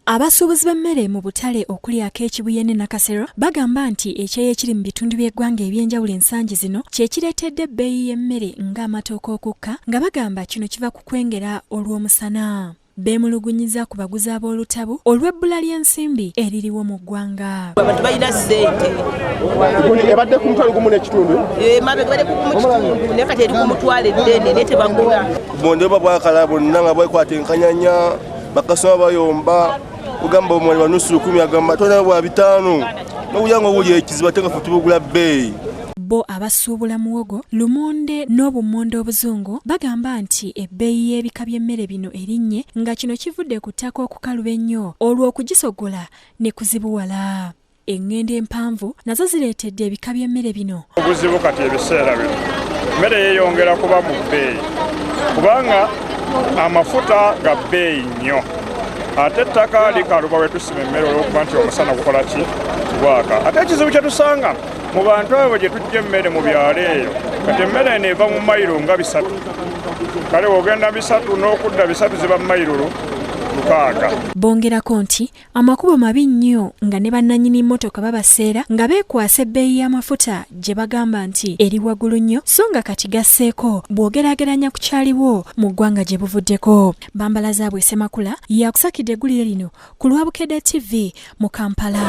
Abasuubuzi b'emmere mu butale okuli ak'Ekibuye ne Nakasero bagamba nti ekyeya ekiri mu bitundu by'eggwanga eby'enjawulo ensangi zino kye kireetedde ebbeeyi y'emmere ng'amatooke okukka nga bagamba kino kiva ku kwengera olw'omusana. Beemulugunyiza ku baguzi ab'olutabu olw'ebbula ly'ensimbi eririwo mu ggwanga. Abantu balina ssente. Ebadde ku mutwalo gumu n'ekitundu? Mabega badde ku kitundu naye kati eri ku mutwalo eddene naye tebagula. Bondo babwakala bonna nga bwekwata enkanyanya bakasoma bayomba ugamba omwali wa nusu 10 agamba tona bwa 5 n'obuyango obuli ekizibu ate nga ffe tubugula bbeeyi. Bo abasuubula muwogo lumonde n'obummonde obuzungu bagamba nti ebbeeyi y'ebika by'emmere bino erinnye nga kino kivudde ku ttaka okukaluba ennyo olw'okugisogola ne kuzibuwala. Engende empanvu nazo zireetedde ebika by'emmere bino. Obuzibu kati ebiseera bino emmere yeeyongera kuba mu bbeeyi kubanga amafuta ga bbeeyi nnyo ate ettaka likaluba we tusima emmere olw'okuba nti omusana gukola ki gwaka. Ate ekizibu kye tusanga mu bantu abo gye tujja emmere mu byalo eyo kati emmere eno eva mu mayiro nga 3 kale ogenda 3 n'okudda 3 ziba mu mayiro 6. Bongerako nti amakubo mabi nnyo nga ne bannannyini mmotoka babaseera nga beekwasa ebbeeyi y'amafuta gye bagamba nti eri waggulu nnyo so nga kati gasseeko bw'ogeraageranya ku kyaliwo mu ggwanga gye buvuddeko. Bambalaza Bwesemakula yakusakidde eggulire lino ku Lwabukedde TV mu Kampala.